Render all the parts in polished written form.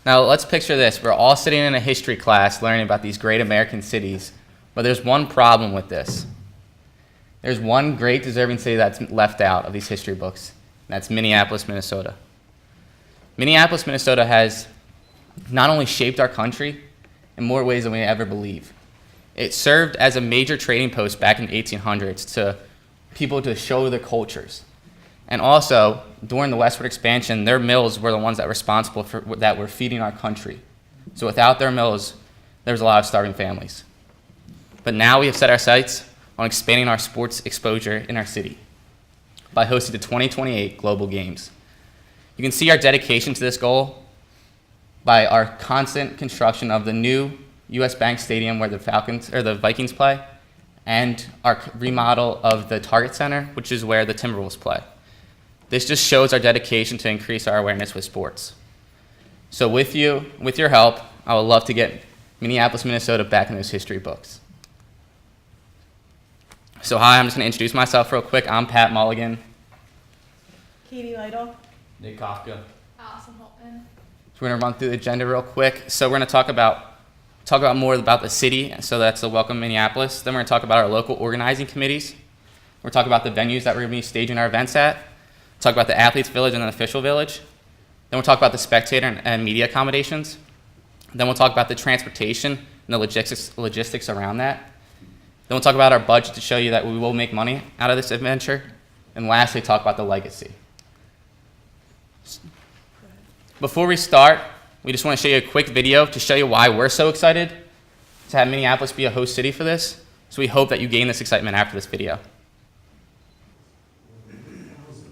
Now let's picture this. We're all sitting in a history class learning about these great American cities, but there's one problem with this. There's one great deserving city that's left out of these history books, and that's Minneapolis, Minnesota. Minneapolis, Minnesota has not only shaped our country in more ways than we ever believe. It served as a major trading post back in the 1800s to people to show their cultures. And also, during the westward expansion, their mills were the ones that were responsible for that were feeding our country. So without their mills, there was a lot of starving families. But now we have set our sights on expanding our sports exposure in our city by hosting the 2028 Global Games. You can see our dedication to this goal by our constant construction of the new U.S. Bank Stadium where the Vikings play, and our remodel of the Target Center, which is where the Timberwolves play. This just shows our dedication to increase our awareness with sports. So with your help, I would love to get Minneapolis, Minnesota back in those history books. So hi, I'm just going to introduce myself real quick. I'm Pat Mulligan. Katie Lytle. Nick Kopka. Allison, Holtman. So we're going to run through the agenda real quick. So we're going to talk about more about the city, so that's the Welcome Minneapolis. Then we're going to talk about our local organizing committees. We're going to talk about the venues that we're going to be staging our events at. Talk about the Athletes Village and the Official Village. Then we'll talk about the spectator and media accommodations. Then we'll talk about the transportation and the logistics around that. Then we'll talk about our budget to show you that we will make money out of this adventure. And lastly, talk about the legacy. Before we start, we just want to show you a quick video to show you why we're so excited to have Minneapolis be a host city for this. So we hope that you gain this excitement after this video.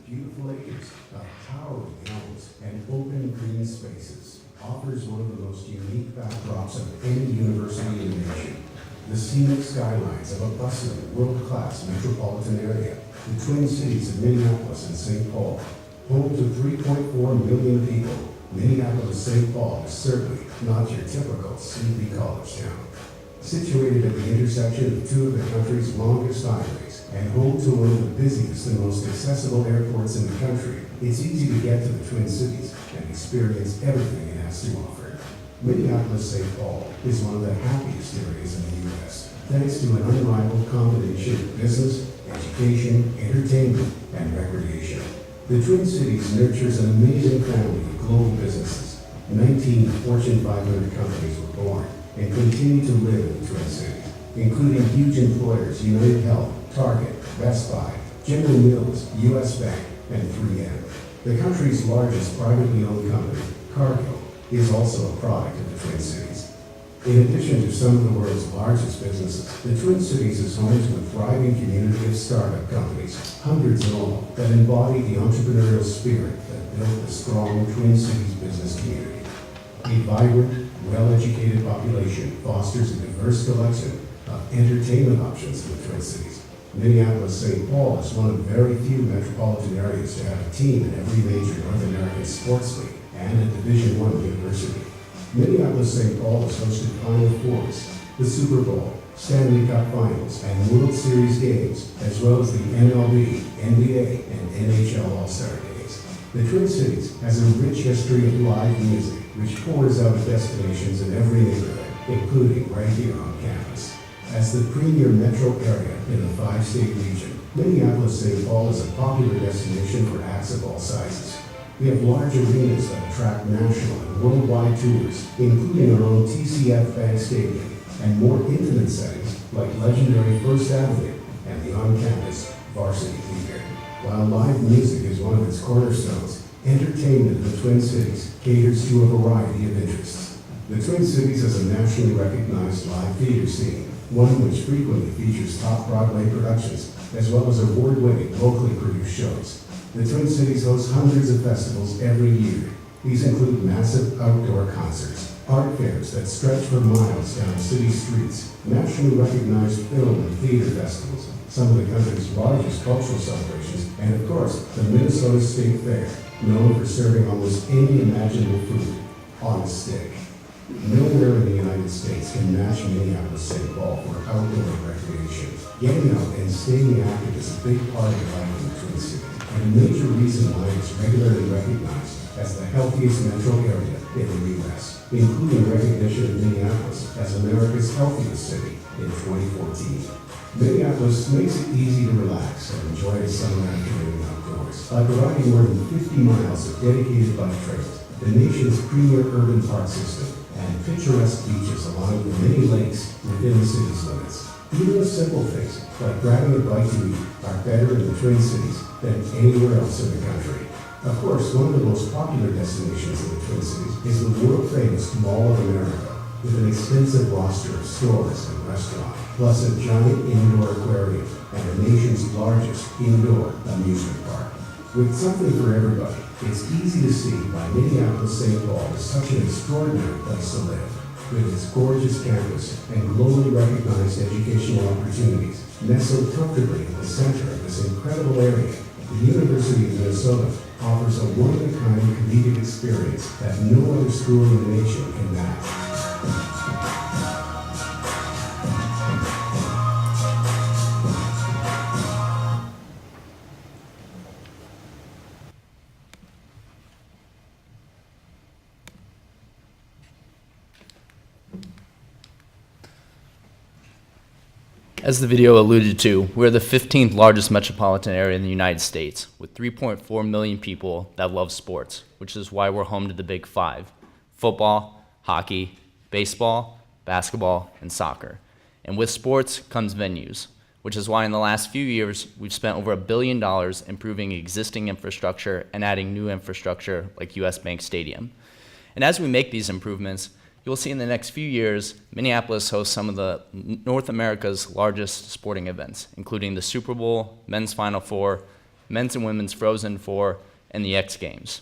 Beautiful acres of towering hills and open green spaces offers one of the most unique backdrops of any university in the nation. The scenic skylines of a bustling, world-class metropolitan area, the Twin Cities of Minneapolis and St. Paul, home to 3.4 million people. Minneapolis-St. Paul is certainly not your typical sleepy college town. Situated at the intersection of two of the country's longest highways and home to one of the busiest and most accessible airports in the country, it's easy to get to the Twin Cities and experience everything it has to offer. Minneapolis-St. Paul is one of the happiest areas in the U.S., thanks to an unrivaled combination of business, education, entertainment, and recreation. The Twin Cities nurtures an amazing family of global businesses. 19 Fortune 500 companies were born and continue to live in the Twin Cities, including huge employers United Health, Target, Best Buy, General Mills, U.S. Bank, and 3M. The country's largest privately owned company, Cargill, is also a product of the Twin Cities. In addition to some of the world's largest businesses, the Twin Cities is home to a thriving community of startup companies, hundreds in all, that embody the entrepreneurial spirit that built the strong Twin Cities business community. A vibrant, well-educated population fosters a diverse collection of entertainment options in the Twin Cities. Minneapolis-St. Paul is one of very few metropolitan areas to have a team in every major North American sports league and a Division I university. Minneapolis-St. Paul has hosted Final Fours, the Super Bowl, Stanley Cup Finals, and World Series games, as well as the MLB, NBA, and NHL All-Star games. The Twin Cities has a rich history of live music, which pours out of destinations in every neighborhood, including right here on campus. As the premier metro area in the 5-state region, Minneapolis-St. Paul is a popular destination for acts of all sizes. We have large arenas that attract national and worldwide tours, including our own TCF Bank Stadium, and more intimate settings like legendary First Avenue and the on-campus Varsity Theater. While live music is one of its cornerstones, entertainment in the Twin Cities caters to a variety of interests. The Twin Cities has a nationally recognized live theater scene, one which frequently features top Broadway productions, as well as award-winning locally produced shows. The Twin Cities host hundreds of festivals every year. These include massive outdoor concerts, art fairs that stretch for miles down city streets, nationally recognized film and theater festivals, some of the country's largest cultural celebrations, and of course, the Minnesota State Fair, known for serving almost any imaginable food on a stick. Nowhere in the United States can match Minneapolis-St. Paul for outdoor recreation. Getting out and staying active is a big part of life in the Twin Cities, and a major reason why it's regularly recognized as the healthiest metro area in the U.S., including recognition of Minneapolis as America's healthiest city in 2014. Minneapolis makes it easy to relax and enjoy a summer afternoon outdoors by providing more than 50 miles of dedicated bike trails, the nation's premier urban park system, and picturesque beaches along the many lakes within the city's limits. Even the simple things, like grabbing a bite to eat, are better in the Twin Cities than anywhere else in the country. Of course, one of the most popular destinations in the Twin Cities is the world-famous Mall of America, with an extensive roster of stores and restaurants, plus a giant indoor aquarium and the nation's largest indoor amusement park. With something for everybody, it's easy to see why Minneapolis-St. Paul is such an extraordinary place to live. With its gorgeous campus and globally recognized educational opportunities, nestled comfortably in the center of this incredible area, the University of Minnesota offers a one-of-a-kind collegiate experience that no other school in the nation can match. As the video alluded to, we're the 15th largest metropolitan area in the United States, with 3.4 million people that love sports, which is why we're home to the Big Five: football, hockey, baseball, basketball, and soccer. And with sports comes venues, which is why in the last few years, we've spent over $1 billion improving existing infrastructure and adding new infrastructure like US Bank Stadium. And as we make these improvements, you'll see in the next few years, Minneapolis hosts some of the North America's largest sporting events, including the Super Bowl, Men's Final Four, Men's and Women's Frozen Four, and the X Games.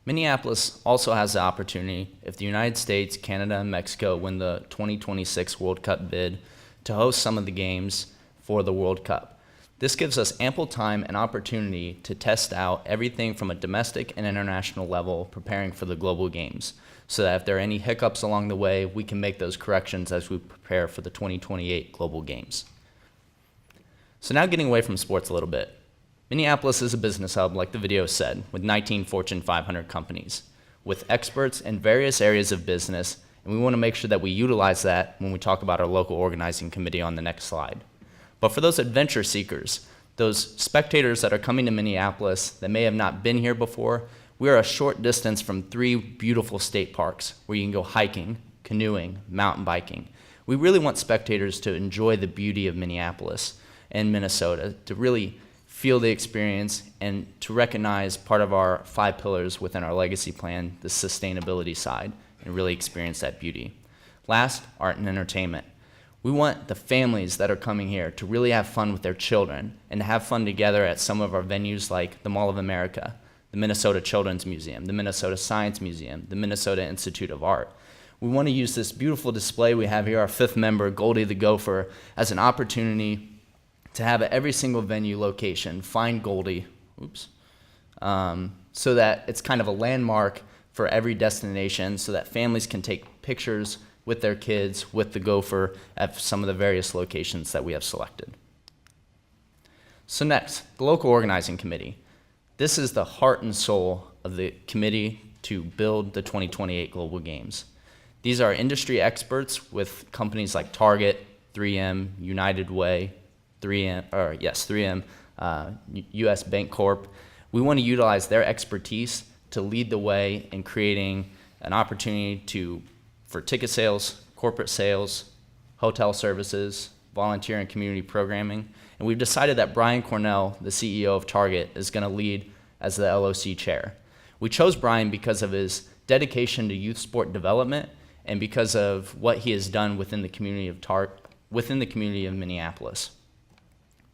Minneapolis also has the opportunity, if the United States, Canada, and Mexico win the 2026 World Cup bid, to host some of the games for the World Cup. This gives us ample time and opportunity to test out everything from a domestic and international level preparing for the global games, so that if there are any hiccups along the way, we can make those corrections as we prepare for the 2028 global games. So now getting away from sports a little bit. Minneapolis is a business hub, like the video said, with 19 Fortune 500 companies, with experts in various areas of business, and we want to make sure that we utilize that when we talk about our local organizing committee on the next slide. But for those adventure seekers, those spectators that are coming to Minneapolis that may have not been here before, we are a short distance from 3 beautiful state parks where you can go hiking, canoeing, mountain biking. We really want spectators to enjoy the beauty of Minneapolis and Minnesota, to really feel the experience and to recognize part of our 5 pillars within our legacy plan, the sustainability side, and really experience that beauty. Last, art and entertainment. We want the families that are coming here to really have fun with their children and to have fun together at some of our venues like the Mall of America, the Minnesota Children's Museum, the Minnesota Science Museum, the Minnesota Institute of Art. We want to use this beautiful display we have here, our 5th member, Goldie the Gopher, as an opportunity to have at every single venue location find Goldie, so that it's kind of a landmark for every destination so that families can take pictures with their kids, with the Gopher, at some of the various locations that we have selected. So next, the local organizing committee. This is the heart and soul of the committee to build the 2028 Global Games. These are industry experts with companies like Target, 3M, United Way, 3M, US Bank Corp. We want to utilize their expertise to lead the way in creating an opportunity for ticket sales, corporate sales, hotel services, volunteer and community programming. And we've decided that Brian Cornell, the CEO of Target, is going to lead as the LOC chair. We chose Brian because of his dedication to youth sport development and because of what he has done within the community of Minneapolis.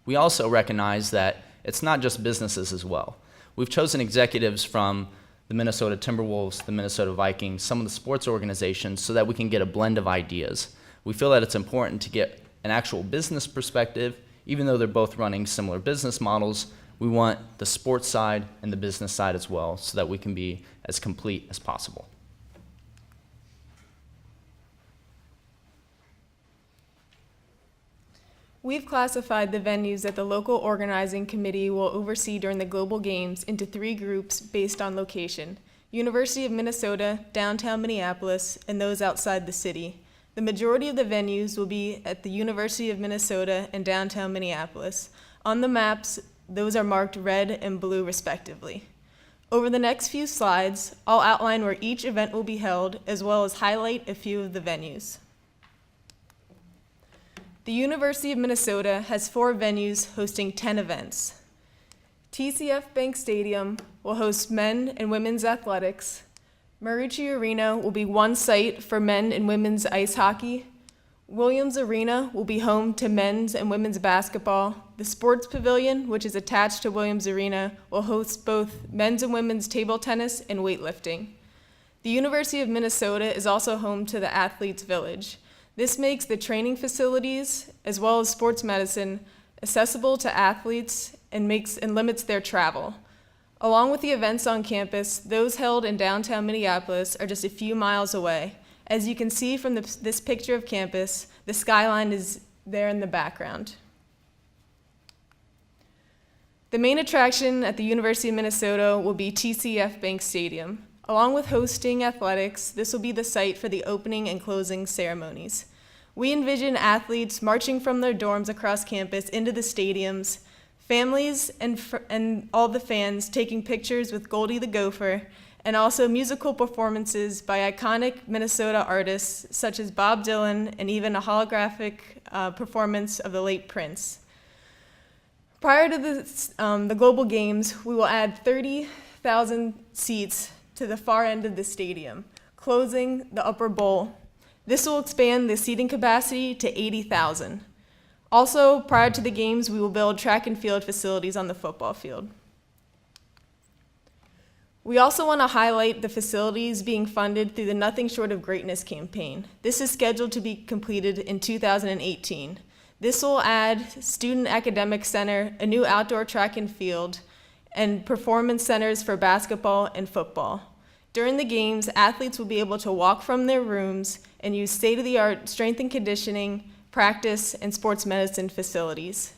We also recognize that it's not just businesses as well. We've chosen executives from the Minnesota Timberwolves, the Minnesota Vikings, some of the sports organizations, so that we can get a blend of ideas. We feel that it's important to get an actual business perspective. Even though they're both running similar business models, we want the sports side and the business side as well, so that we can be as complete as possible. We've classified the venues that the local organizing committee will oversee during the global games into 3 groups based on location. University of Minnesota, downtown Minneapolis, and those outside the city. The majority of the venues will be at the University of Minnesota and downtown Minneapolis. On the maps, those are marked red and blue respectively. Over the next few slides, I'll outline where each event will be held, as well as highlight a few of the venues. The University of Minnesota has 4 venues hosting 10 events. TCF Bank Stadium will host men and women's athletics. Marucci Arena will be one site for men and women's ice hockey. Williams Arena will be home to men's and women's basketball. The Sports Pavilion, which is attached to Williams Arena, will host both men's and women's table tennis and weightlifting. The University of Minnesota is also home to the Athletes Village. This makes the training facilities, as well as sports medicine, accessible to athletes and limits their travel. Along with the events on campus, those held in downtown Minneapolis are just a few miles away. As you can see from this picture of campus, the skyline is there in the background. The main attraction at the University of Minnesota will be TCF Bank Stadium. Along with hosting athletics, this will be the site for the opening and closing ceremonies. We envision athletes marching from their dorms across campus into the stadiums, families and all the fans taking pictures with Goldie the Gopher, and also musical performances by iconic Minnesota artists such as Bob Dylan and even a holographic performance of the late Prince. Prior to the Global Games, we will add 30,000 seats to the far end of the stadium, closing the upper bowl. This will expand the seating capacity to 80,000. Also, prior to the games, we will build track and field facilities on the football field. We also want to highlight the facilities being funded through the Nothing Short of Greatness campaign. This is scheduled to be completed in 2018. This will add Student Academic Center, a new outdoor track and field, and performance centers for basketball and football. During the games, athletes will be able to walk from their rooms and use state-of-the-art strength and conditioning, practice, and sports medicine facilities.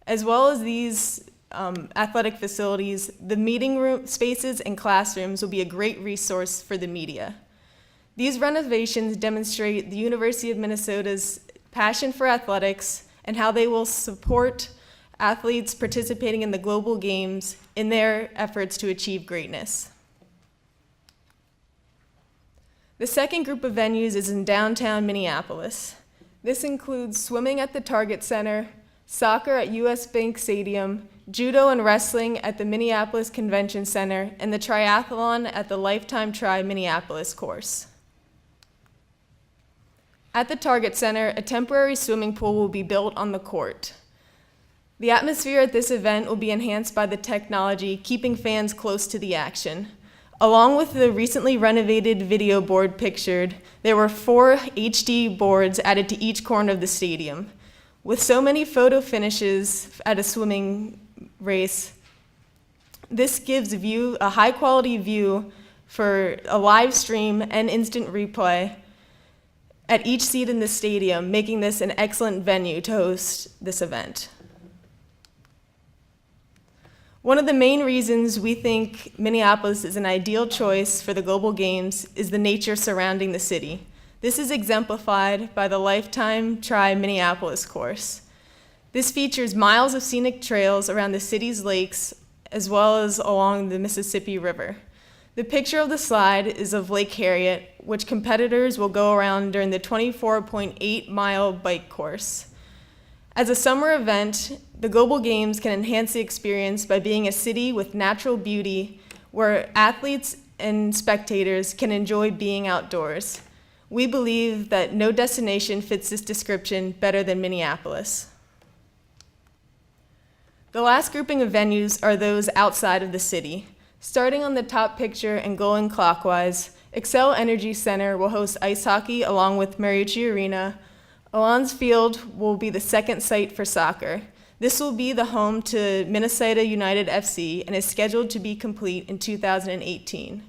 As well as these athletic facilities, the meeting room spaces and classrooms will be a great resource for the media. These renovations demonstrate the University of Minnesota's passion for athletics and how they will support athletes participating in the global games in their efforts to achieve greatness. The second group of venues is in downtown Minneapolis. This includes swimming at the Target Center, soccer at US Bank Stadium, judo and wrestling at the Minneapolis Convention Center, and the triathlon at the Lifetime Tri Minneapolis course. At the Target Center, a temporary swimming pool will be built on the court. The atmosphere at this event will be enhanced by the technology, keeping fans close to the action. Along with the recently renovated video board pictured, there were 4 HD boards added to each corner of the stadium. With so many photo finishes at a swimming race, this gives a high-quality view for a live stream and instant replay at each seat in the stadium, making this an excellent venue to host this event. One of the main reasons we think Minneapolis is an ideal choice for the Global Games is the nature surrounding the city. This is exemplified by the Lifetime Tri Minneapolis course. This features miles of scenic trails around the city's lakes as well as along the Mississippi River. The picture of the slide is of Lake Harriet, which competitors will go around during the 24.8-mile bike course. As a summer event, the Global Games can enhance the experience by being a city with natural beauty where athletes and spectators can enjoy being outdoors. We believe that no destination fits this description better than Minneapolis. The last grouping of venues are those outside of the city. Starting on the top picture and going clockwise, Xcel Energy Center will host ice hockey along with Marucci Arena. Alon's Field will be the second site for soccer. This will be the home to Minnesota United FC and is scheduled to be complete in 2018.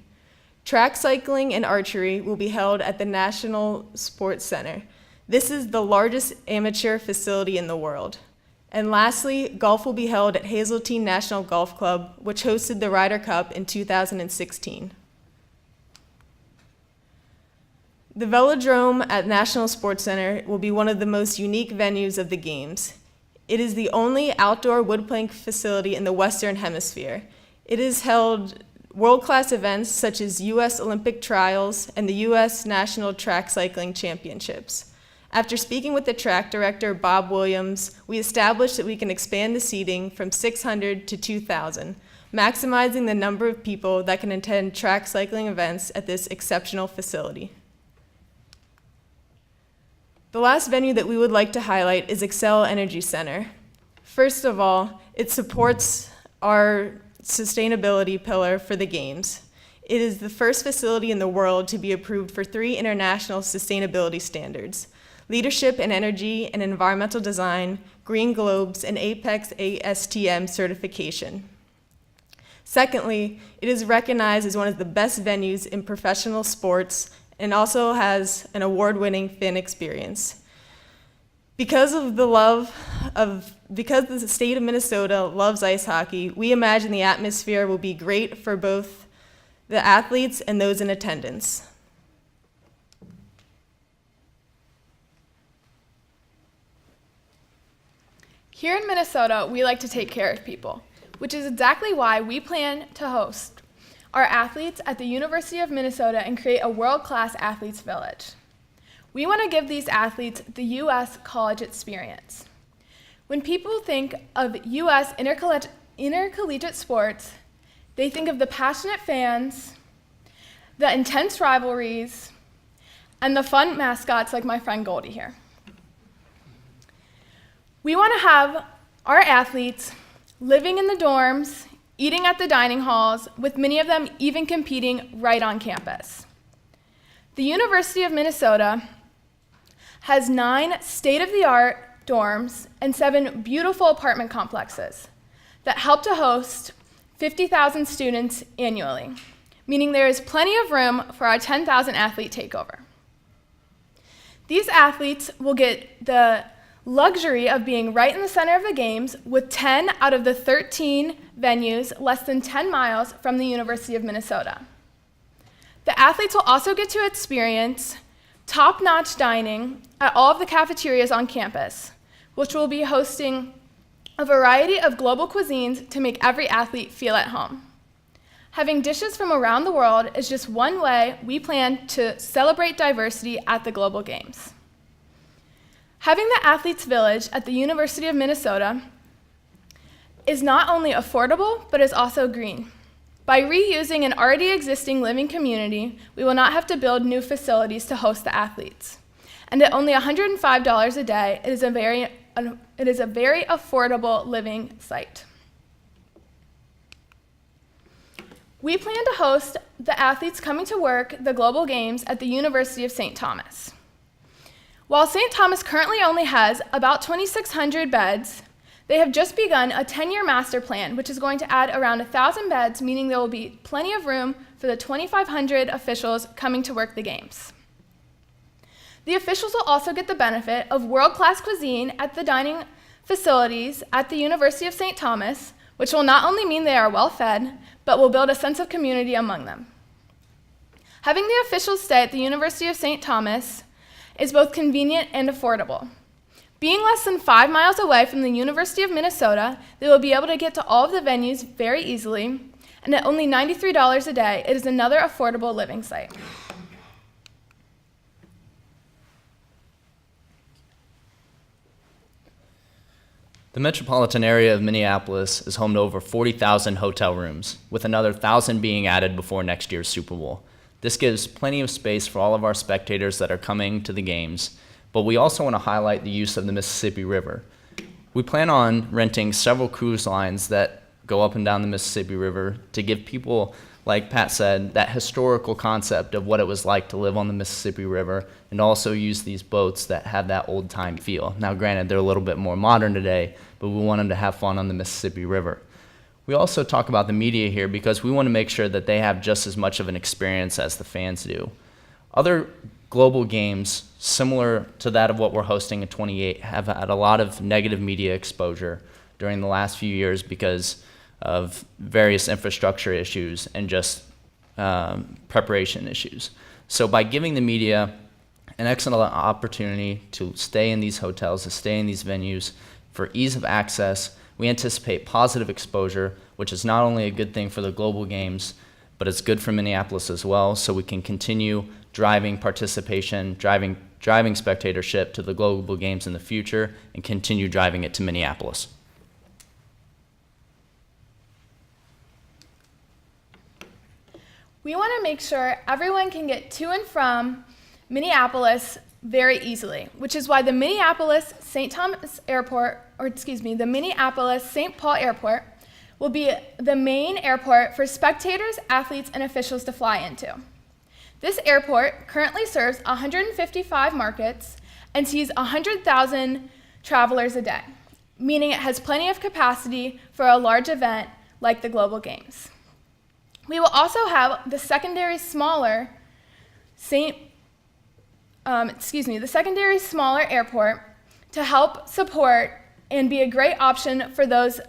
Track cycling and archery will be held at the National Sports Center. This is the largest amateur facility in the world. And lastly, golf will be held at Hazeltine National Golf Club, which hosted the Ryder Cup in 2016. The Velodrome at National Sports Center will be one of the most unique venues of the Games. It is the only outdoor wood plank facility in the Western Hemisphere. It has held world-class events such as U.S. Olympic trials and the U.S. National Track Cycling Championships. After speaking with the track director, Bob Williams, we established that we can expand the seating from 600 to 2,000, maximizing the number of people that can attend track cycling events at this exceptional facility. The last venue that we would like to highlight is Xcel Energy Center. First of all, it supports our sustainability pillar for the Games. It is the first facility in the world to be approved for 3 international sustainability standards: Leadership in Energy and Environmental Design, Green Globes, and Apex ASTM certification. Secondly, it is recognized as one of the best venues in professional sports and also has an award-winning fan experience. Because the state of Minnesota loves ice hockey, we imagine the atmosphere will be great for both the athletes and those in attendance. Here in Minnesota, we like to take care of people, which is exactly why we plan to host our athletes at the University of Minnesota and create a world-class athletes village. We want to give these athletes the U.S. college experience. When people think of U.S. intercollegiate sports, they think of the passionate fans, the intense rivalries, and the fun mascots like my friend Goldie here. We want to have our athletes living in the dorms, eating at the dining halls, with many of them even competing right on campus. The University of Minnesota has 9 state-of-the-art dorms and 7 beautiful apartment complexes that help to host 50,000 students annually, meaning there is plenty of room for our 10,000 athlete takeover. These athletes will get the luxury of being right in the center of the Games, with 10 out of the 13 venues less than 10 miles from the University of Minnesota. The athletes will also get to experience top-notch dining at all of the cafeterias on campus, which will be hosting a variety of global cuisines to make every athlete feel at home. Having dishes from around the world is just one way we plan to celebrate diversity at the Global Games. Having the Athletes Village at the University of Minnesota is not only affordable, but is also green. By reusing an already existing living community, we will not have to build new facilities to host the athletes. And at only $105 a day, it is a very affordable living site. We plan to host the athletes coming to work the Global Games at the University of St. Thomas. While St. Thomas currently only has about 2,600 beds, they have just begun a 10-year master plan, which is going to add around 1,000 beds, meaning there will be plenty of room for the 2,500 officials coming to work the Games. The officials will also get the benefit of world-class cuisine at the dining facilities at the University of St. Thomas, which will not only mean they are well-fed, but will build a sense of community among them. Having the officials stay at the University of St. Thomas is both convenient and affordable. Being less than 5 miles away from the University of Minnesota, they will be able to get to all of the venues very easily, and at only $93 a day, it is another affordable living site. The metropolitan area of Minneapolis is home to over 40,000 hotel rooms, with another 1,000 being added before next year's Super Bowl. This gives plenty of space for all of our spectators that are coming to the games, but we also want to highlight the use of the Mississippi River. We plan on renting several cruise lines that go up and down the Mississippi River to give people, like Pat said, that historical concept of what it was like to live on the Mississippi River, and also use these boats that have that old-time feel. Now, granted, they're a little bit more modern today, but we want them to have fun on the Mississippi River. We also talk about the media here because we want to make sure that they have just as much of an experience as the fans do. Other global games, similar to that of what we're hosting at 28, have had a lot of negative media exposure during the last few years because of various infrastructure issues and just preparation issues. So by giving the media an excellent opportunity to stay in these hotels, to stay in these venues. For ease of access, we anticipate positive exposure, which is not only a good thing for the global games, but it's good for Minneapolis as well, so we can continue driving participation, driving spectatorship to the global games in the future, and continue driving it to Minneapolis. We want to make sure everyone can get to and from Minneapolis very easily, which is why the Minneapolis-St. Paul Airport will be the main airport for spectators, athletes, and officials to fly into. This airport currently serves 155 markets and sees 100,000 travelers a day, meaning it has plenty of capacity for a large event like the Global Games. We will also have the secondary smaller airport to help support and be a great option for those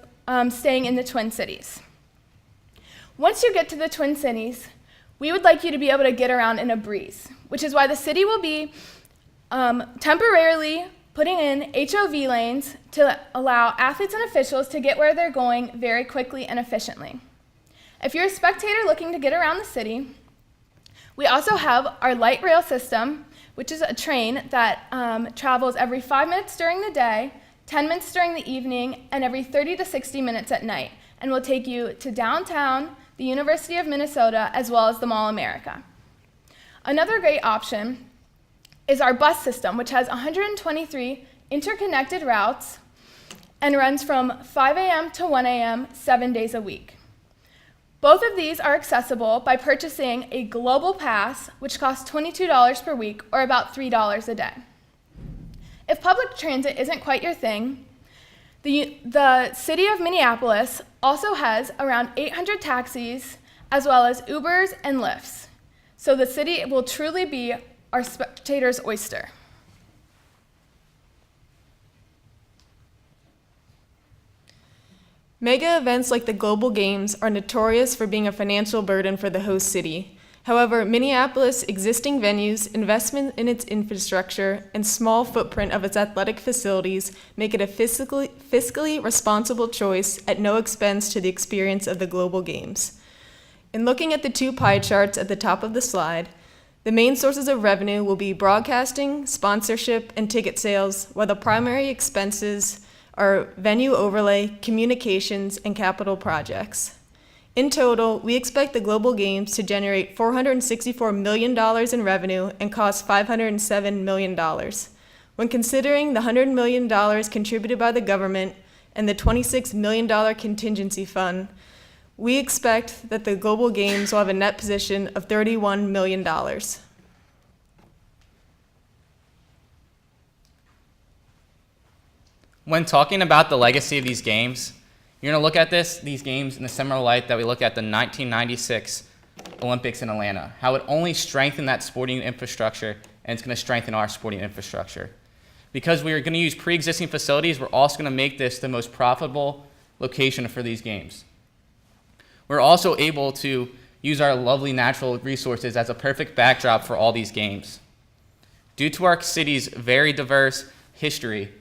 staying in the Twin Cities. Once you get to the Twin Cities, we would like you to be able to get around in a breeze, which is why the city will be temporarily putting in HOV lanes to allow athletes and officials to get where they're going very quickly and efficiently. If you're a spectator looking to get around the city, we also have our light rail system, which is a train that travels every 5 minutes during the day, 10 minutes during the evening, and every 30 to 60 minutes at night, and will take you to downtown, the University of Minnesota, as well as the Mall America. Another great option is our bus system, which has 123 interconnected routes and runs from 5 a.m. to 1 a.m. 7 days a week. Both of these are accessible by purchasing a global pass, which costs $22 per week, or about $3 a day. If public transit isn't quite your thing, the city of Minneapolis also has around 800 taxis, as well as Ubers and Lyfts. So the city will truly be our spectators' oyster. Mega events like the Global Games are notorious for being a financial burden for the host city. However, Minneapolis' existing venues, investment in its infrastructure, and small footprint of its athletic facilities make it a fiscally responsible choice at no expense to the experience of the Global Games. In looking at the two pie charts at the top of the slide, the main sources of revenue will be broadcasting, sponsorship, and ticket sales, while the primary expenses are venue overlay, communications, and capital projects. In total, we expect the Global Games to generate $464 million in revenue and cost $507 million. When considering the $100 million contributed by the government and the $26 million contingency fund, we expect that the Global Games will have a net position of $31 million. When talking about the legacy of these games, you're going to look at these games in the similar light that we look at the 1996 Olympics in Atlanta, how it only strengthened that sporting infrastructure, and it's going to strengthen our sporting infrastructure. Because we are going to use pre-existing facilities, we're also going to make this the most profitable location for these games. We're also able to use our lovely natural resources as a perfect backdrop for all these games. Due to our city's very diverse history,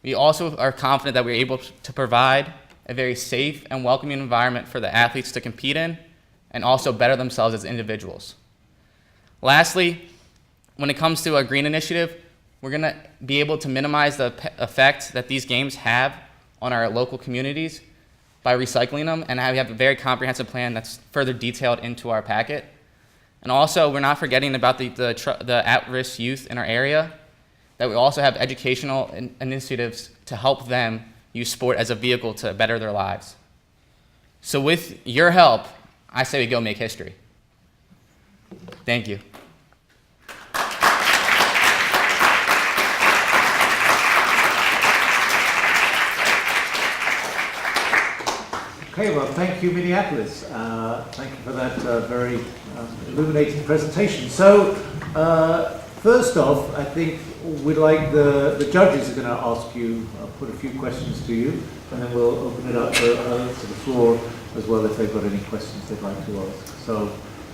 we also are confident that we're able to provide a very safe and welcoming environment for the athletes to compete in and also better themselves as individuals. Lastly, when it comes to our green initiative, we're going to be able to minimize the effect that these games have on our local communities by recycling them, and we have a very comprehensive plan that's further detailed into our packet. And also, we're not forgetting about the at-risk youth in our area, that we also have educational initiatives to help them use sport as a vehicle to better their lives. So with your help, I say we go make history. Thank you. Okay, well, thank you, Minneapolis. Thank you for that very illuminating presentation. So, first off, I think we'd like the judges are going to ask you, put a few questions to you, and then we'll open it up to the floor as well if they've got any questions they'd like to ask. So,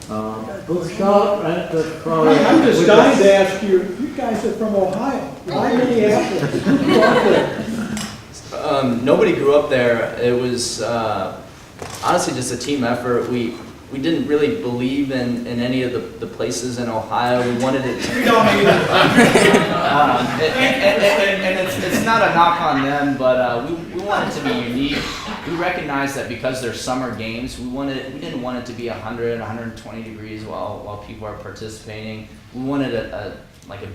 We'll start at the far end. I'm just dying to ask you, you guys are from Ohio. Why Minneapolis? Who grew up there? Nobody grew up there. It was honestly just a team effort. We didn't really believe in any of the places in Ohio. We wanted it to... We don't either. and it's not a knock on them, but we want it to be unique. We recognize that because they're summer games, we didn't want it to be 100, 120 degrees while people are participating. We wanted a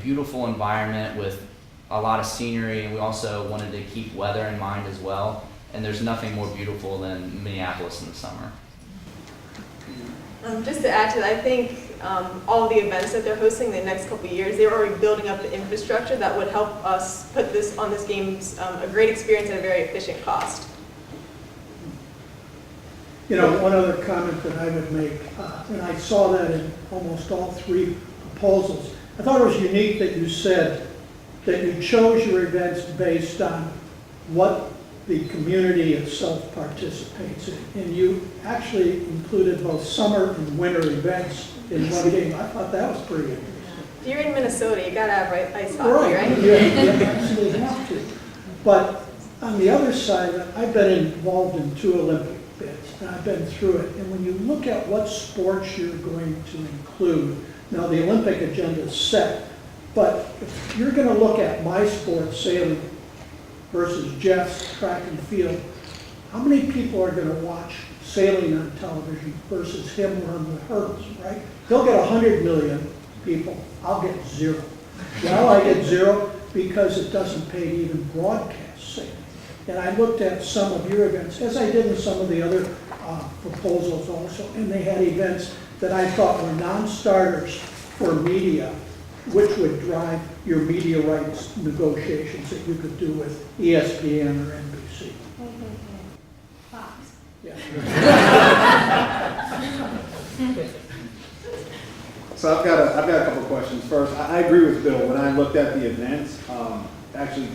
beautiful environment with a lot of scenery, and we also wanted to keep weather in mind as well. And there's nothing more beautiful than Minneapolis in the summer. Just to add to that, I think all of the events that they're hosting the next couple of years, they're already building up the infrastructure that would help us put this on this game's a great experience at a very efficient cost. You know, one other comment that I would make, and I saw that in almost all three proposals. I thought it was unique that you said that you chose your events based on what the community itself participates in. And you actually included both summer and winter events in one game. I thought that was pretty interesting. If you're in Minnesota, you gotta have ice hockey, right? You absolutely have to. But on the other side, I've been involved in 2 Olympic bids, and I've been through it. And when you look at what sports you're going to include, now the Olympic agenda is set, but if you're going to look at my sport, sailing, versus Jeff's track and field, how many people are going to watch sailing on television versus him run the hurdles, right? He'll get 100 million people, I'll get 0. Well, I get 0 because it doesn't pay to even broadcast sailing. And I looked at some of your events, as I did in some of the other proposals also, and they had events that I thought were non-starters for media, which would drive your media rights negotiations that you could do with ESPN or NBC. Fox. Yeah. So I've got a couple of questions. First, I agree with Bill. When I looked at the events, actually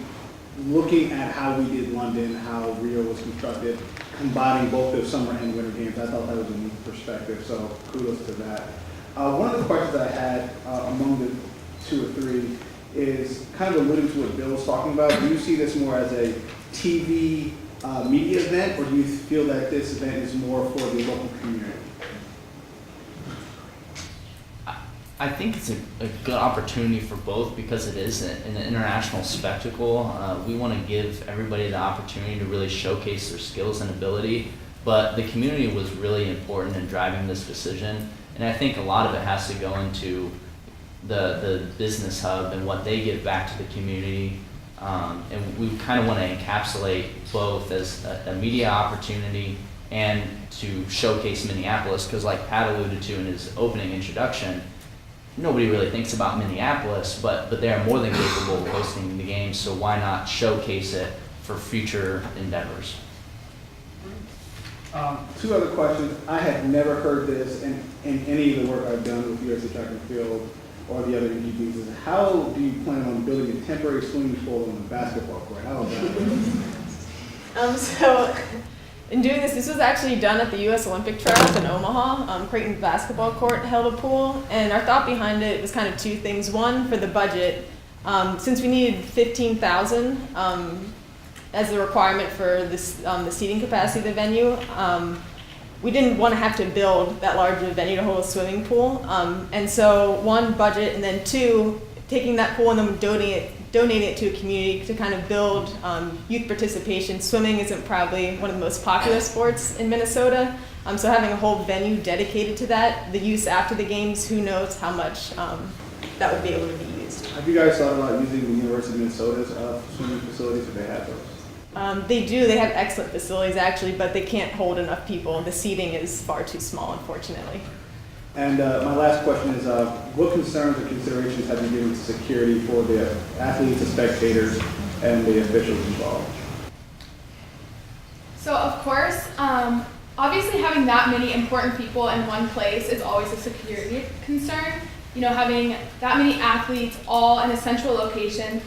looking at how we did London, how Rio was constructed, combining both the summer and winter games, I thought that was a neat perspective. So kudos to that. One of the questions I had among the 2 or 3 is kind of alluding to what Bill was talking about. Do you see this more as a TV media event, or do you feel that this event is more for the local community? I think it's a good opportunity for both because it is an international spectacle. We want to give everybody the opportunity to really showcase their skills and ability, but the community was really important in driving this decision, and I think a lot of it has to go into the business hub and what they give back to the community, and we kind of want to encapsulate both as a media opportunity and to showcase Minneapolis, because like Pat alluded to in his opening introduction, nobody really thinks about Minneapolis, but they are more than capable of hosting the games, so why not showcase it for future endeavors? 2 other questions. I had never heard this in any of the work I've done with USA Track and Field or the other MPBs. Is how do you plan on building a temporary swimming pool on the basketball court? How is that? So in doing this was actually done at the U.S. Olympic trials in Omaha. Creighton basketball court held a pool, and our thought behind it was kind of 2 things. One, for the budget, since we needed 15,000 as the requirement for this, the seating capacity of the venue, we didn't want to have to build that large of a venue to hold a swimming pool. And so 1, budget, and then 2, taking that pool and then donating it to a community to kind of build youth participation. Swimming isn't probably one of the most popular sports in Minnesota, so having a whole venue dedicated to that, the use after the games, who knows how much that would be able to be used. Have you guys thought about using the University of Minnesota's swimming facilities if they have those? They do. They have excellent facilities, actually, but they can't hold enough people. The seating is far too small, unfortunately. And my last question is, what concerns or considerations have you given to security for the athletes, the spectators, and the officials involved? So of course, obviously having that many important people in one place is always a security concern. You know, having that many athletes all in a central location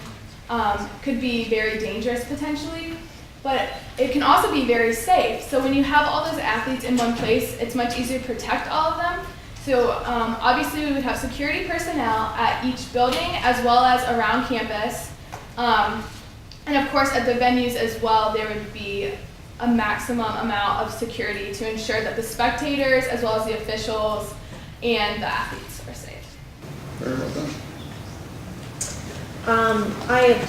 could be very dangerous potentially, but it can also be very safe. So when you have all those athletes in one place, it's much easier to protect all of them. So obviously we would have security personnel at each building as well as around campus. And of course at the venues as well, there would be a maximum amount of security to ensure that the spectators as well as the officials and the athletes are safe. Very well done. I have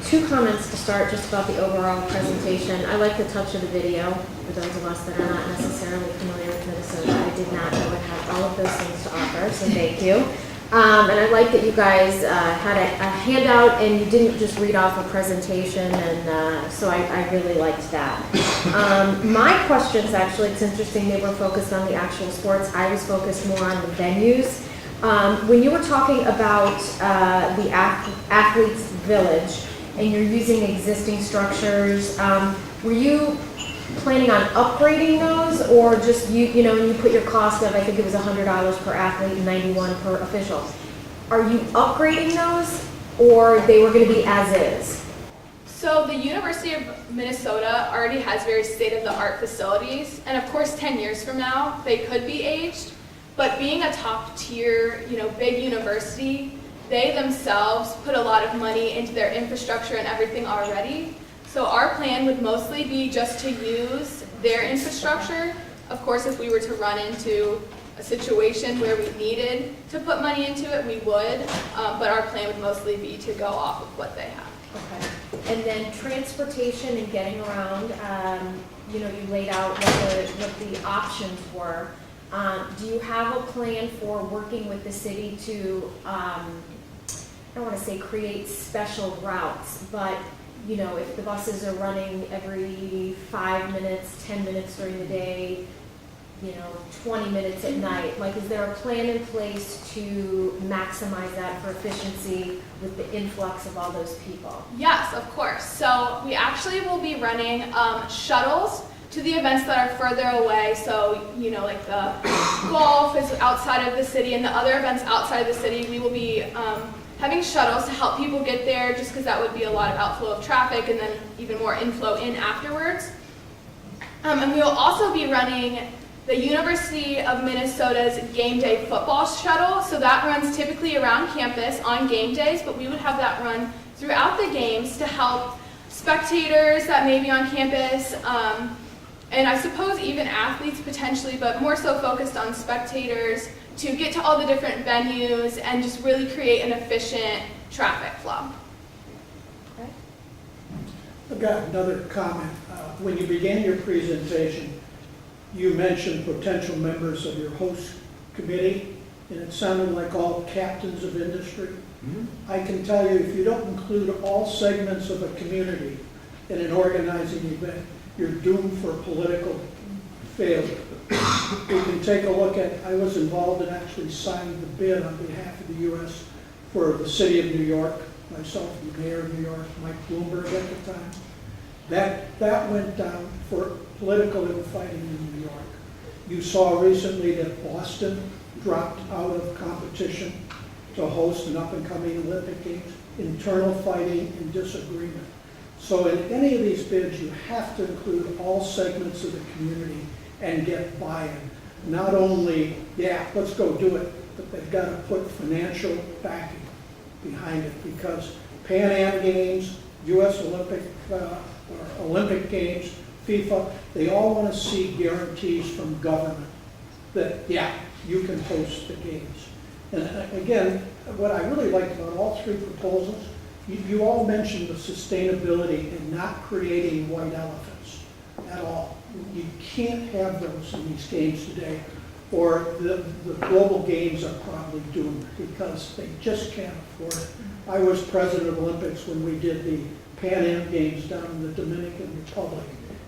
two comments to start just about the overall presentation. I like the touch of the video. For those of us that are not necessarily familiar with Minnesota, I did not know it had all of those things to offer, so thank you. And I like that you guys had a handout and you didn't just read off a presentation, and so I really liked that. My questions, actually, it's interesting they were focused on the actual sports. I was focused more on the venues. When you were talking about the athletes' village and you're using existing structures, were you planning on upgrading those, or just you know, when you put your cost of, I think it was $100 per athlete and $91 per official, are you upgrading those, or they were going to be as is? So the University of Minnesota already has very state-of-the-art facilities, and of course 10 years from now they could be aged, but being a top-tier, you know, big university, they themselves put a lot of money into their infrastructure and everything already. So our plan would mostly be just to use their infrastructure. Of course, if we were to run into a situation where we needed to put money into it, we would, but our plan would mostly be to go off of what they have. Okay. And then transportation and getting around, you know, you laid out what the options were. Do you have a plan for working with the city to, I don't want to say create special routes, but you know, if the buses are running every 5 minutes, 10 minutes during the day, you know, 20 minutes at night, like, is there a plan in place to maximize that for efficiency with the influx of all those people? Yes, of course. So we actually will be running shuttles to the events that are further away. So, you know, like the golf is outside of the city and the other events outside of the city, we will be having shuttles to help people get there, just because that would be a lot of outflow of traffic and then even more inflow in afterwards. And we will also be running the University of Minnesota's game day football shuttle. So that runs typically around campus on game days, but we would have that run throughout the games to help spectators that may be on campus, and I suppose even athletes potentially, but more so focused on spectators, to get to all the different venues and just really create an efficient traffic flow. Okay. I've got another comment. When you began your presentation, you mentioned potential members of your host committee, and it sounded like all captains of industry. Mm-hmm. I can tell you, if you don't include all segments of a community in an organizing event, you're doomed for political failure. We can take a look at, I was involved in actually signing the bid on behalf of the U.S. for the city of New York, myself, the mayor of New York, Mike Bloomberg at the time. That went down for political infighting in New York. You saw recently that Boston dropped out of competition to host an up-and-coming Olympic Games, internal fighting and disagreement. So in any of these bids, you have to include all segments of the community and get buy-in. Not only, yeah, let's go do it, but they've got to put financial backing behind it, because Pan Am Games, U.S. Olympic Games, FIFA, they all want to see guarantees from government that, yeah, you can host the games. And again, what I really liked about all three proposals, you all mentioned the sustainability and not creating white elephants at all. You can't have those in these games today, or the global games are probably doomed because they just can't afford it. I was president of Olympics when we did the Pan Am Games down in the Dominican Republic,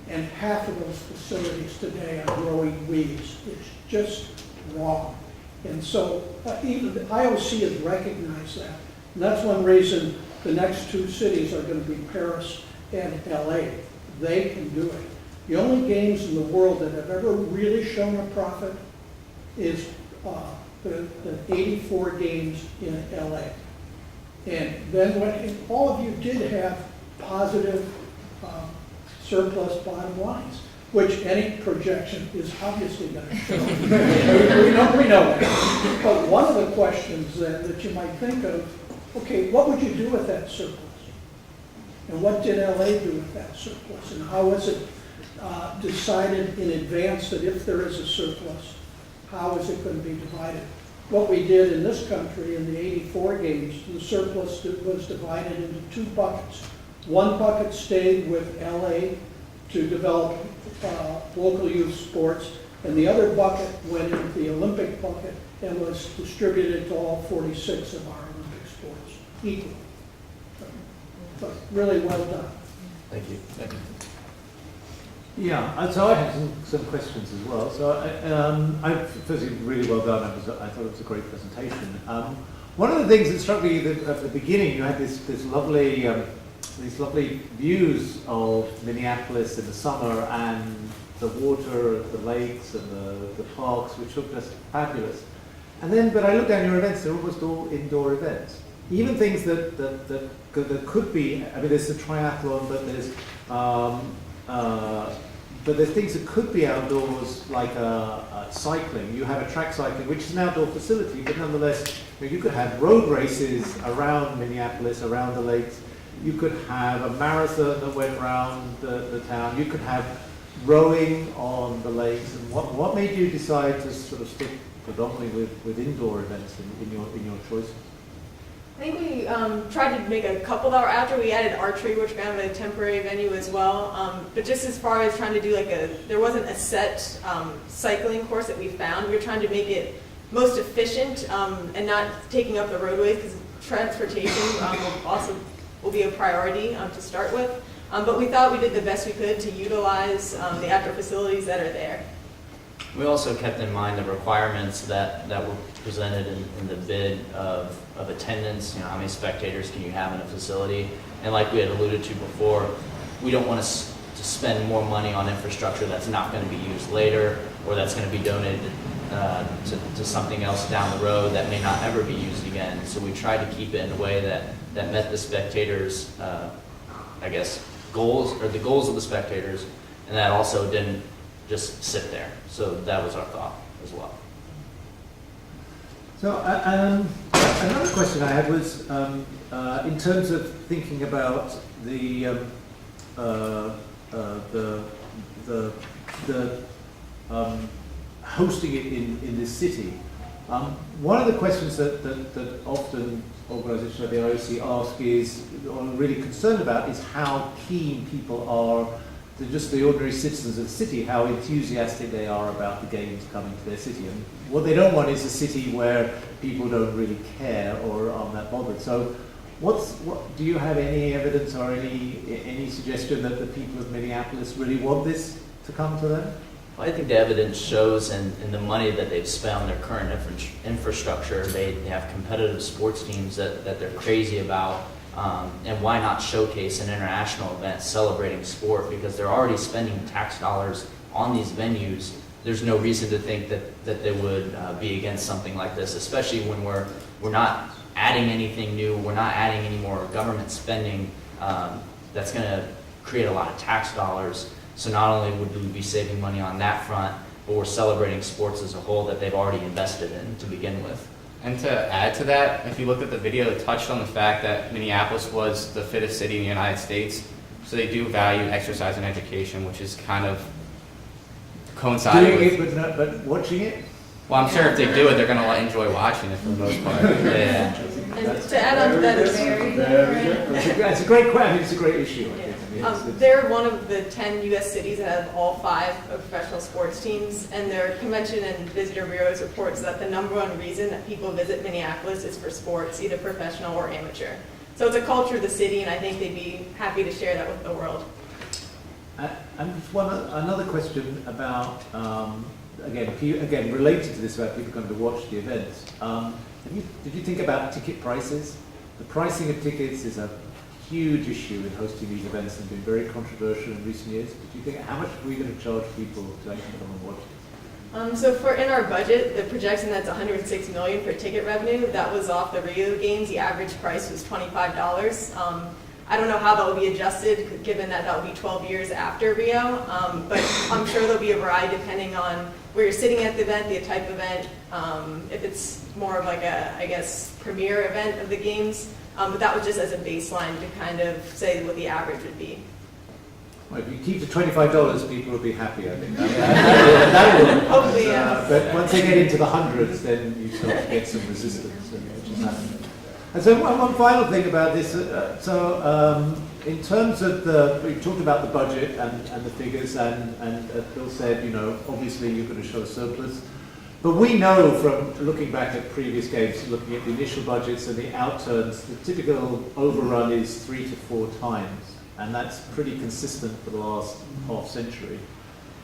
and half of those facilities today are growing weeds. It's just wrong. And so even the IOC has recognized that. And that's one reason the next two cities are going to be Paris and LA. They can do it. The only games in the world that have ever really shown a profit is the 84 games in LA. And then when all of you did have positive surplus bottom lines, which any projection is obviously going to show. we know that. But one of the questions then that you might think of, okay, what would you do with that surplus? And what did LA do with that surplus? And how was it decided in advance that if there is a surplus, how is it going to be divided? What we did in this country in the '84 games, the surplus was divided into two buckets. One bucket stayed with LA to develop local youth sports, and the other bucket went into the Olympic bucket and was distributed to all 46 of our Olympic sports equally. But really well done. Thank you. Yeah, so I have some questions as well. So firstly, really well done. I thought it was a great presentation. One of the things that struck me at the beginning, you had these lovely views of Minneapolis in the summer and the water, the lakes, and the parks, which looked just fabulous. And then, but I looked down your events; they're almost all indoor events. Even things that could be. I mean, there's the triathlon, but there's things that could be outdoors, like cycling. You have a track cycling, which is an outdoor facility, but nonetheless, you could have road races around Minneapolis, around the lakes. You could have a marathon that went around the town. You could have rowing on the lakes. And what made you decide to sort of stick predominantly with indoor events in your choices? I think we tried to make a couple that were after. We added archery, which kind of a temporary venue as well. But just as far as trying to do there wasn't a set cycling course that we found. We were trying to make it most efficient and not taking up the roadways, because transportation will be a priority to start with. But we thought we did the best we could to utilize the outdoor facilities that are there. We also kept in mind the requirements that were presented in the bid of attendance. How many spectators can you have in a facility? And like we had alluded to before, we don't want to spend more money on infrastructure that's not going to be used later, or that's going to be donated to something else down the road that may not ever be used again. So we tried to keep it in a way that met the spectators, goals, or the goals of the spectators, and that also didn't just sit there. So that was our thought as well. So another question I had was in terms of thinking about the hosting it in this city. One of the questions that often organisations like the IOC ask is, or are really concerned about, is how keen people are, just the ordinary citizens of the city, how enthusiastic they are about the games coming to their city. And what they don't want is a city where people don't really care or aren't that bothered. So do you have any evidence or any suggestion that the people of Minneapolis really want this to come to them? Well, I think the evidence shows in the money that they've spent on their current infrastructure. They have competitive sports teams that they're crazy about. And why not showcase an international event celebrating sport? Because they're already spending tax dollars on these venues. There's no reason to think that they would be against something like this, especially when we're not adding anything new. We're not adding any more government spending that's going to create a lot of tax dollars. So not only would we be saving money on that front, but we're celebrating sports as a whole that they've already invested in to begin with. And to add to that, if you looked at the video, it touched on the fact that Minneapolis was the fittest city in the United States. So they do value exercise and education, which is kind of coinciding with... Doing it, but watching it? Well, I'm sure if they do it, they're going to enjoy watching it for the most part. Yeah. And to add on to that, It's a great question. It's a great issue. I think. They're one of the 10 U.S. cities that have all 5 professional sports teams, and their convention and visitor bureaus reports that the #1 reason that people visit Minneapolis is for sports, either professional or amateur. So it's a culture of the city, and I think they'd be happy to share that with the world. And another question about, again, related to this, about people coming to watch the events. Did you think about ticket prices? The pricing of tickets is a huge issue in hosting these events and been very controversial in recent years. Did you think, how much are we going to charge people to actually come and watch this? So in our budget, the projection that's $106 million for ticket revenue, that was off the Rio games. The average price was $25. I don't know how that will be adjusted, given that that will be 12 years after Rio, but I'm sure there'll be a variety depending on where you're sitting at the event, the type of event, if it's more of like a, I guess, premier event of the games, but that was just as a baseline to kind of say what the average would be. Well, if you keep the $25, people will be happy, I think. That will. Hopefully, yeah. But once they get into the hundreds, then you start to get some resistance, which is happening. And so one final thing about this, in terms of we talked about the budget and the figures, and as Bill said, you know, obviously you're going to show a surplus. But we know from looking back at previous games, looking at the initial budgets and the outturns, the typical overrun is 3 to 4 times. And that's pretty consistent for the last half century.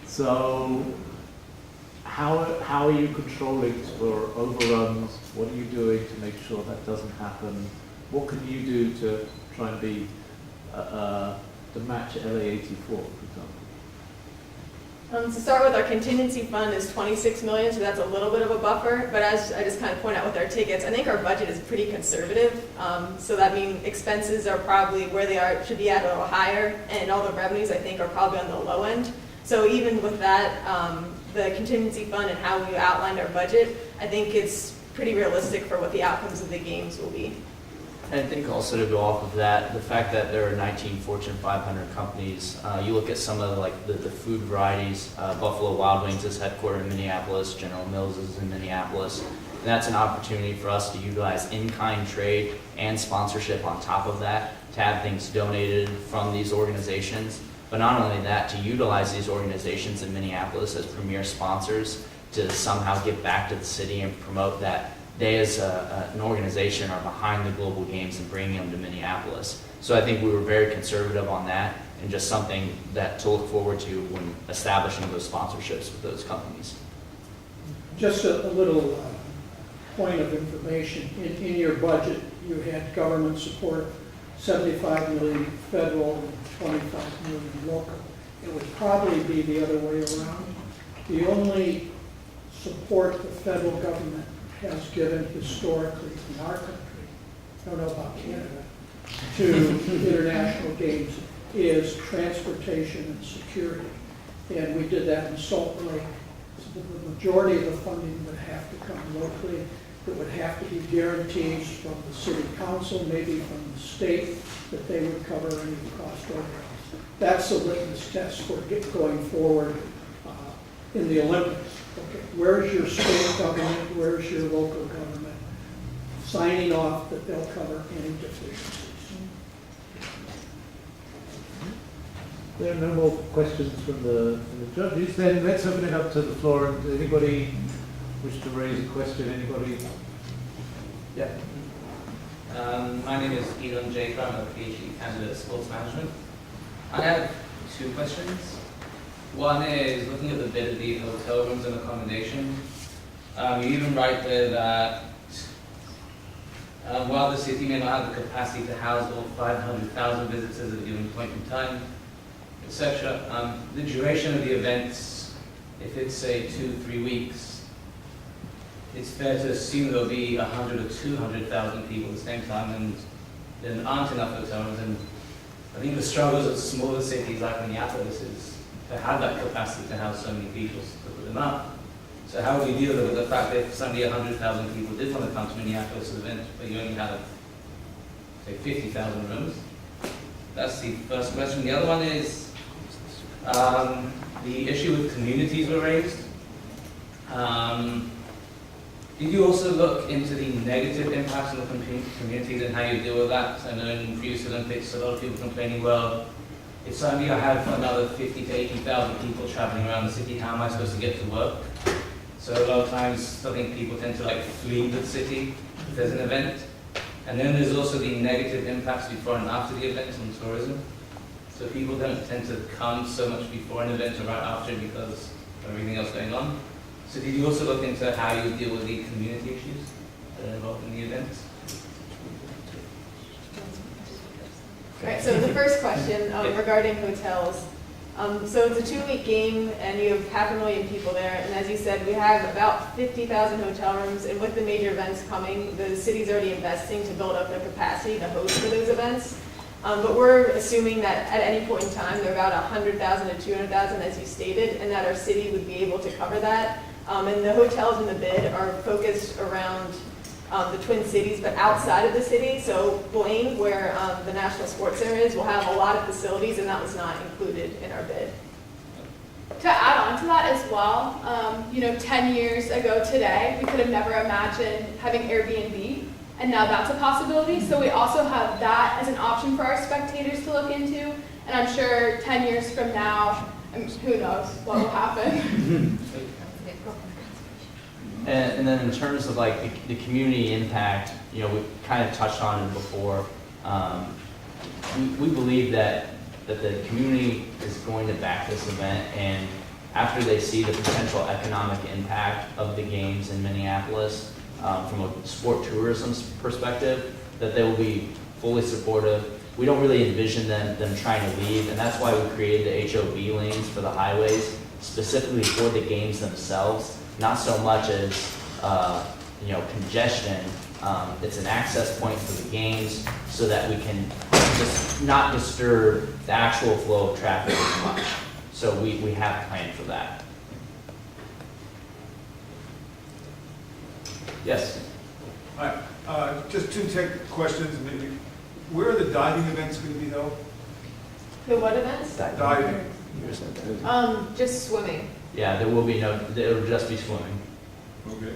So how are you controlling for overruns? What are you doing to make sure that doesn't happen? What can you do to try and be to match LA84, for example? To start with, our contingency fund is $26 million, so that's a little bit of a buffer. But as I just kind of point out with our tickets, I think our budget is pretty conservative. So that means expenses are probably where they are, should be at a little higher, and all the revenues I think are probably on the low end. So even with that, the contingency fund and how we outlined our budget, I think it's pretty realistic for what the outcomes of the games will be. And I think also to go off of that, the fact that there are 19 Fortune 500 companies, you look at some of the food varieties, Buffalo Wild Wings is headquartered in Minneapolis, General Mills is in Minneapolis, and that's an opportunity for us to utilize in-kind trade and sponsorship on top of that, to have things donated from these organizations. But not only that, to utilize these organizations in Minneapolis as premier sponsors to somehow give back to the city and promote that they as an organization are behind the global games and bringing them to Minneapolis. So I think we were very conservative on that, and just something that to look forward to when establishing those sponsorships with those companies. Just a little point of information. In your budget, you had government support, 75 million federal and 25 million local. It would probably be the other way around. The only support the federal government has given historically in our country, I don't know about Canada, to international games is transportation and security. And we did that in Salt Lake. So the majority of the funding would have to come locally. It would have to be guarantees from the city council, maybe from the state, that they would cover any cost overruns. That's the litmus test for going forward in the Olympics. Okay, where's your state government, where's your local government signing off that they'll cover any deficiencies? There are no more questions from the judges. Then let's open it up to the floor. And anybody wish to raise a question? Anybody? Yeah. My name is Elon Jacob. I'm a PhD candidate in sports management. I have 2 questions. One is looking at the bit of the hotel rooms and accommodation. You even write there that while the city may not have the capacity to house all 500,000 visitors at a given point in time, etc., the duration of the events, if it's say 2-3 weeks, it's fair to assume there'll be 100 or 200,000 people at the same time, and there aren't enough hotel rooms. And I think the struggles of smaller cities like Minneapolis is to have that capacity to house so many people to put them up. So how would we deal with the fact that if suddenly 100,000 people did want to come to Minneapolis event, but you only have, say, 50,000 rooms? That's the first question. The other one is the issue with communities were raised. Did you also look into the negative impacts on the communities and how you deal with that? I know in previous Olympics, a lot of people complaining, well, if suddenly I have another 50 to 80,000 people traveling around the city, how am I supposed to get to work? So a lot of times, I think people tend to flee the city if there's an event. And then there's also the negative impacts before and after the event on tourism. So people don't tend to come so much before an event or right after because of everything else going on. So did you also look into how you deal with the community issues that are involved in the events? Right, so the first question regarding hotels. So it's a 2-week game, and you have 500,000 people there. And as you said, we have about 50,000 hotel rooms. And with the major events coming, the city's already investing to build up the capacity to host for those events. But we're assuming that at any point in time, they're about 100,000 to 200,000, as you stated, and that our city would be able to cover that. And the hotels in the bid are focused around the Twin Cities, but outside of the city. So Blaine, where the National Sports Center is, will have a lot of facilities, and that was not included in our bid. To add on to that as well, 10 years ago today, we could have never imagined having Airbnb, and now that's a possibility. So we also have that as an option for our spectators to look into, and I'm sure 10 years from now, who knows what will happen. And then in terms of like the community impact, we kind of touched on it before. We believe that the community is going to back this event, and after they see the potential economic impact of the games in Minneapolis, from a sport tourism perspective, that they will be fully supportive. We don't really envision them trying to leave, and that's why we created the HOV lanes for the highways, specifically for the games themselves, not so much as congestion. It's an access point for the games so that we can just not disturb the actual flow of traffic as much. So we have planned for that. Yes? All right, just two tech questions. Maybe. Where are the diving events going to be held? The what events? Diving. Just swimming. Yeah, there will be it'll just be swimming. Okay.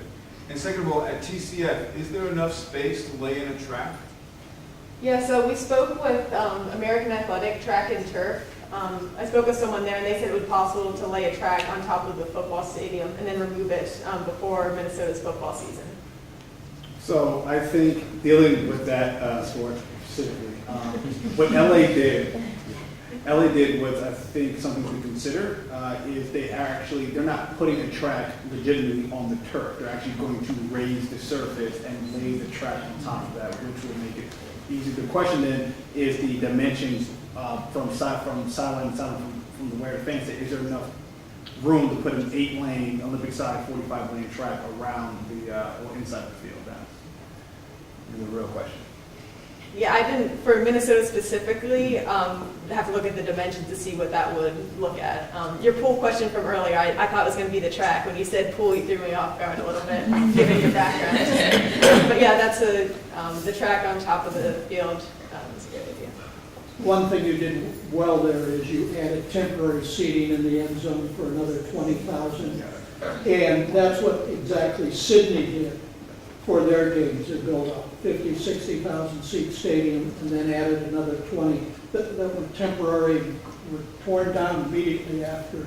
And second of all, at TCF, is there enough space to lay in a track? Yeah, so we spoke with American Athletic Track and Turf. I spoke with someone there, and they said it would be possible to lay a track on top of the football stadium and then remove it before Minnesota's football season. So I think dealing with that sport specifically, what LA did was, I think, something to consider, is they're not putting a track legitimately on the turf. They're actually going to raise the surface and lay the track on top of that, which will make it easy. The question then is the dimensions from sideline from the way the fans say, is there enough room to put an 8-lane Olympic side 45-lane track around or inside the field? That's the real question. Yeah, I didn't, for Minnesota specifically, have to look at the dimensions to see what that would look at. Your pool question from earlier, I thought it was going to be the track. When you said pool, you threw me off guard a little bit, given your background. But yeah, that's the track on top of the field. Is a great idea. One thing you did well there is you added temporary seating in the end zone for another 20,000. And that's what exactly Sydney did for their games. They built a 50, 60,000 seat stadium and then added another 20 that were temporary, were torn down immediately after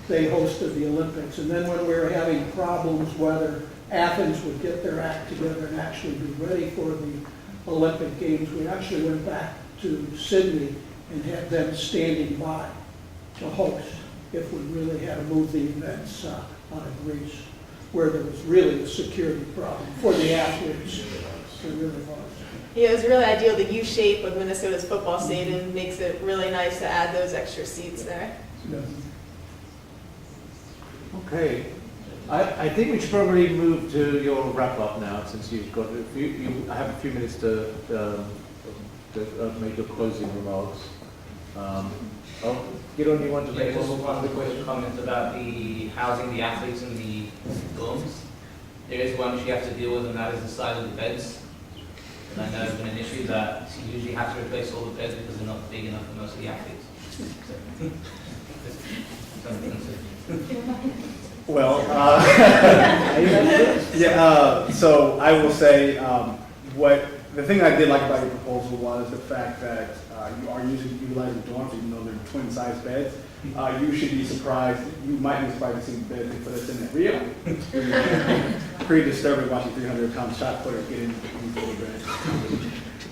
they hosted the Olympics. And then when we were having problems whether Athens would get their act together and actually be ready for the Olympic Games, we actually went back to Sydney and had them standing by to host if we really had to move the events out of Greece, where there was really a security problem for the athletes. It really was. Yeah, it was really ideal. The U shape of Minnesota's football stadium makes it really nice to add those extra seats there. Okay. I think we should probably move to your wrap up now, since you've got I have a few minutes to make your closing remarks. Gideon, you want to make Just one quick comment about the housing the athletes in the dorms. There is one issue you have to deal with, and that is the size of the beds. And I know it's been an issue that you usually have to replace all the beds because they're not big enough for most of the athletes. Well, so I will say the thing I did like about your proposal was the fact that you are utilizing dorms, even though they're twin-sized beds. You should be surprised. You might be surprised to see the bed they put us in at Rio. Pretty disturbing watching 300-pound shot putter get in the bed.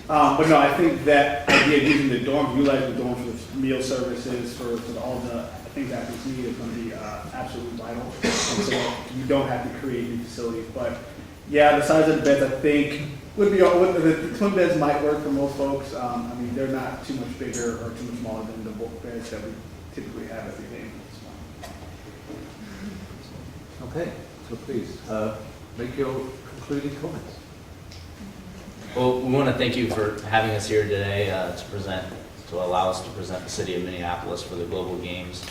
But no, I think that idea of using the dorm, utilizing the dorm for the meal services, for all the things that athletes need is going to be absolutely vital. And so you don't have to create new facilities. But yeah, the size of the beds, I think, would be the twin beds might work for most folks. I mean, they're not too much bigger or too much smaller than the bulk beds that we typically have at the game. Okay, so please make your concluding comments. Well, we want to thank you for having us here today to allow us to present the city of Minneapolis for the Global Games.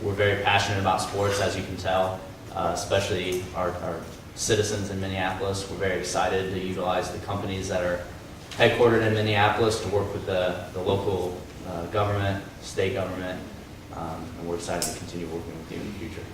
We're very passionate about sports, as you can tell, especially our citizens in Minneapolis. We're very excited to utilize the companies that are headquartered in Minneapolis to work with the local government, state government, and we're excited to continue working with you in the future.